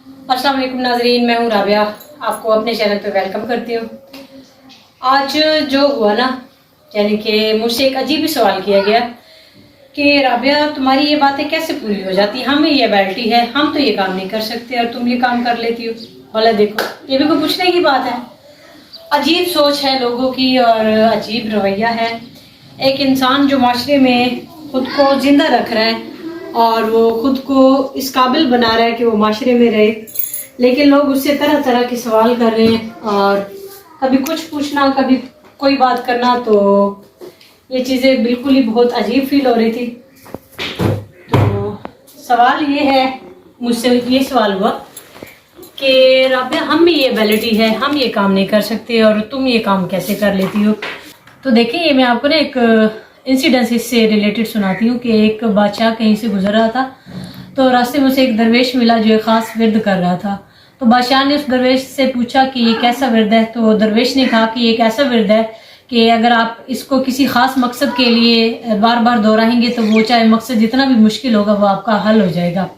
अस्सलाम वालेकुम नाजरीन, मैं हूँ राबिया, आपको अपने चैनल पे वेलकम करती हूँ। आज जो हुआ ना, यानी कि मुझसे एक अजीब ही सवाल किया गया कि राबिया तुम्हारी ये बातें कैसे पूरी हो जाती, हमें ये एबिलिटी है, हम तो ये काम नहीं कर सकते और तुम ये काम कर लेती हो। बोला देखो, ये भी कोई पूछने की बात है? अजीब सोच है लोगों की और अजीब रवैया है। एक इंसान जो माशरे में खुद को जिंदा रख रहा है और वो खुद को इस काबिल बना रहा है कि वो माशरे में रहे, लेकिन लोग उससे तरह तरह के सवाल कर रहे हैं और कभी कुछ पूछना कभी कोई बात करना, तो ये चीज़ें बिल्कुल ही बहुत अजीब फील हो रही थी। तो सवाल ये है, मुझसे ये सवाल हुआ कि राबिया हम में ये एबिलिटी है, हम ये काम नहीं कर सकते और तुम ये काम कैसे कर लेती हो। तो देखिए, ये मैं आपको ना एक इंसिडेंस इससे रिलेटेड सुनाती हूँ कि एक बादशाह कहीं से गुजर रहा था, तो रास्ते में उसे एक दरवेश मिला जो एक ख़ास विरद कर रहा था। तो बादशाह ने उस दरवेश से पूछा कि ये कैसा विरद है। तो दरवेश ने कहा कि ये एक ऐसा विरद है कि अगर आप इसको किसी ख़ास मकसद के लिए बार बार दोहराएंगे तो वो चाहे मकसद जितना भी मुश्किल होगा वो आपका हल हो जाएगा।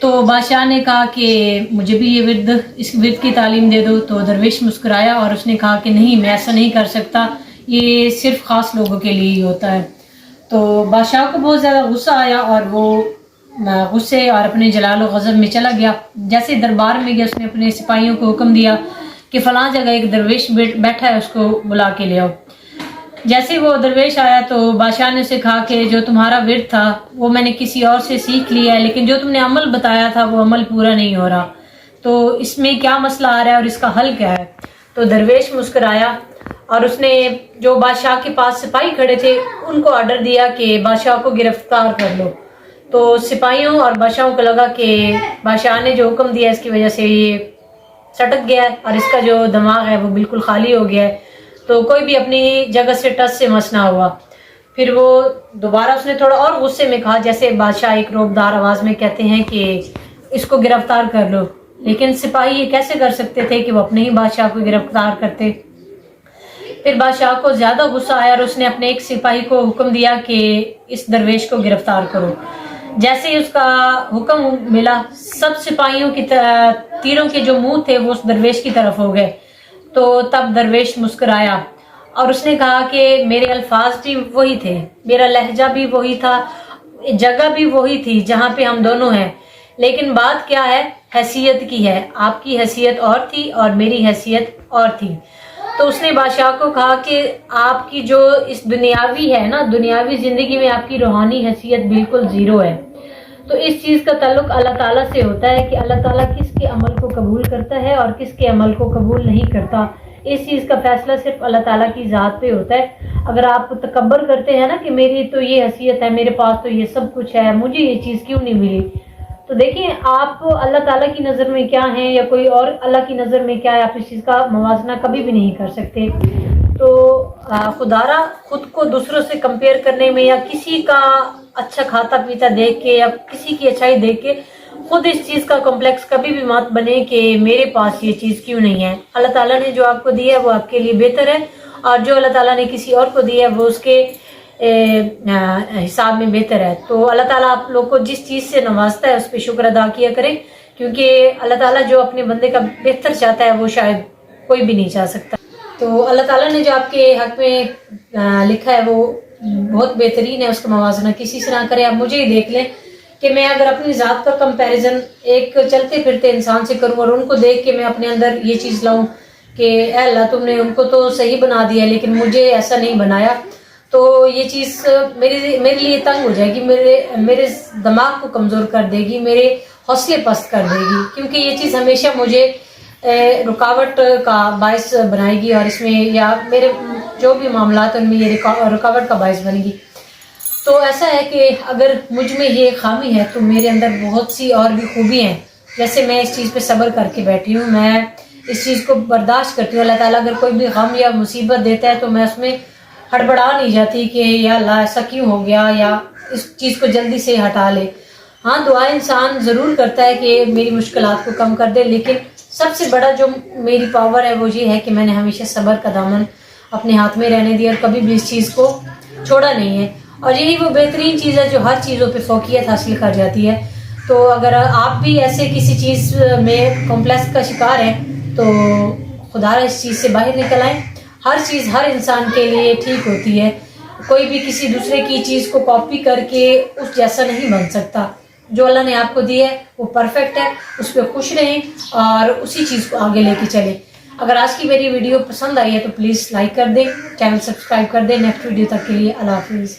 तो बादशाह ने कहा कि मुझे भी ये विरद, इस विरद की तालीम दे दो। तो दरवेश मुस्कुराया और उसने कहा कि नहीं, मैं ऐसा नहीं कर सकता, ये सिर्फ ख़ास लोगों के लिए ही होता है। तो बादशाह को बहुत ज़्यादा गुस्सा आया और वो गुस्से और अपने जलाल और गज़ब में चला गया। जैसे दरबार में गया, उसने अपने सिपाहियों को हुक्म दिया कि फ़लाँ जगह एक दरवेश बैठा है, उसको बुला के ले आओ। जैसे वो दरवेश आया तो बादशाह ने उसे कहा कि जो तुम्हारा विरद था वो मैंने किसी और से सीख लिया है, लेकिन जो तुमने अमल बताया था वो अमल पूरा नहीं हो रहा, तो इसमें क्या मसला आ रहा है और इसका हल क्या है। तो दरवेश मुस्कुराया और उसने जो बादशाह के पास सिपाही खड़े थे उनको ऑर्डर दिया कि बादशाह को गिरफ्तार कर लो। तो सिपाहियों और बादशाहों को लगा कि बादशाह ने जो हुक्म दिया इसकी वजह से ये सटक गया है और इसका जो दिमाग है वो बिल्कुल खाली हो गया है, तो कोई भी अपनी जगह से टस से मस ना हुआ। फिर वो दोबारा उसने थोड़ा और गुस्से में कहा, जैसे बादशाह एक रोबदार आवाज़ में कहते हैं कि इसको गिरफ्तार कर लो, लेकिन सिपाही ये कैसे कर सकते थे कि वो अपने ही बादशाह को गिरफ्तार करते। फिर बादशाह को ज़्यादा गुस्सा आया और उसने अपने एक सिपाही को हुक्म दिया कि इस दरवेश को गिरफ्तार करो। जैसे ही उसका हुक्म मिला, सब सिपाहियों की तीरों के जो मुंह थे वो उस दरवेश की तरफ हो गए। तो तब दरवेश मुस्कुराया और उसने कहा कि मेरे अल्फाज भी वही थे, मेरा लहजा भी वही था, जगह भी वही थी जहाँ पे हम दोनों हैं, लेकिन बात क्या है, हैसियत की है। आपकी हैसियत और थी और मेरी हैसियत और थी। तो उसने बादशाह को कहा कि आपकी जो इस दुनियावी है ना, दुनियावी ज़िंदगी में आपकी रूहानी हैसियत बिल्कुल ज़ीरो है। तो इस चीज़ का ताल्लुक अल्लाह ताला से होता है कि अल्लाह ताला किसके अमल को कबूल करता है और किसके अमल को कबूल नहीं करता। इस चीज़ का फैसला सिर्फ अल्लाह ताला की ज़ात पे होता है। अगर आप तकब्बर करते हैं ना कि मेरी तो ये हैसियत है, मेरे पास तो ये सब कुछ है, मुझे ये चीज़ क्यों नहीं मिली, तो देखिए आप अल्लाह ताला की नज़र में क्या हैं या कोई और अल्लाह की नज़र में क्या है, आप इस चीज़ का मवाजना कभी भी नहीं कर सकते। तो खुदारा खुद को दूसरों से कंपेयर करने में या किसी का अच्छा खाता पीता देख के या किसी की अच्छाई देख के खुद इस चीज़ का कॉम्प्लेक्स कभी भी मत बने कि मेरे पास ये चीज़ क्यों नहीं है। अल्लाह ताला ने जो आपको दिया है वो आपके लिए बेहतर है और जो अल्लाह ताला ने किसी और को दिया है वो उसके हिसाब में बेहतर है। तो अल्लाह ताला आप लोग को जिस चीज़ से नवाजता है उस पर शुक्र अदा किया करें, क्योंकि अल्लाह ताला जो अपने बंदे का बेहतर चाहता है वो शायद कोई भी नहीं चाह सकता। तो अल्लाह ताला ने जो आपके हक में लिखा है वो बहुत बेहतरीन है, उसका मवाजना किसी से ना करें। आप मुझे ही देख लें कि मैं अगर अपनी ज़ात का कंपैरिजन एक चलते फिरते इंसान से करूँ और उनको देख के मैं अपने अंदर ये चीज़ लाऊं कि अल्लाह तुमने उनको तो सही बना दिया लेकिन मुझे ऐसा नहीं बनाया, तो ये चीज़ मेरे लिए तंग हो जाएगी, मेरे दिमाग को कमज़ोर कर देगी, मेरे हौसले पस्त कर देगी, क्योंकि ये चीज़ हमेशा मुझे रुकावट का बायस बनाएगी और इसमें या मेरे जो भी मामलात उनमें ये रुकावट का बायस बनेगी। तो ऐसा है कि अगर मुझ में ये खामी है तो मेरे अंदर बहुत सी और भी खूबी हैं। जैसे मैं इस चीज़ पे सब्र करके बैठी हूँ, मैं इस चीज़ को बर्दाश्त करती हूँ। अल्लाह ताला अगर कोई भी गम या मुसीबत देता है तो मैं उसमें हड़बड़ा नहीं जाती कि या अल्लाह ऐसा क्यों हो गया या इस चीज़ को जल्दी से हटा ले। हाँ, दुआ इंसान ज़रूर करता है कि मेरी मुश्किलात को कम कर दे, लेकिन सबसे बड़ा जो मेरी पावर है वो ये है कि मैंने हमेशा सब्र का दामन अपने हाथ में रहने दिया और कभी भी इस चीज़ को छोड़ा नहीं है। और यही वो बेहतरीन चीज़ है जो हर चीज़ों पे फौकियत हासिल कर जाती है। تو اگر آپ بھی ایسے کسی چیز میں کمپلیکس کا شکار ہیں تو خدا اس چیز سے باہر نکل آئیں. ہر چیز ہر انسان کے لیے ٹھیک ہوتی ہے. کوئی بھی کسی دوسرے کی چیز کو کاپی کر کے اس جیسا نہیں بن سکتا. جو اللہ نے آپ کو دیا ہے وہ پرفیکٹ ہے, اس پہ خوش رہیں اور اسی چیز کو آگے لے کے چلیں. اگر آج کی میری ویڈیو پسند آئی ہے تو پلیز لائک کر دیں, چینل سبسکرائب کر دیں. نیکسٹ ویڈیو تک کے لیے اللہ حافظ.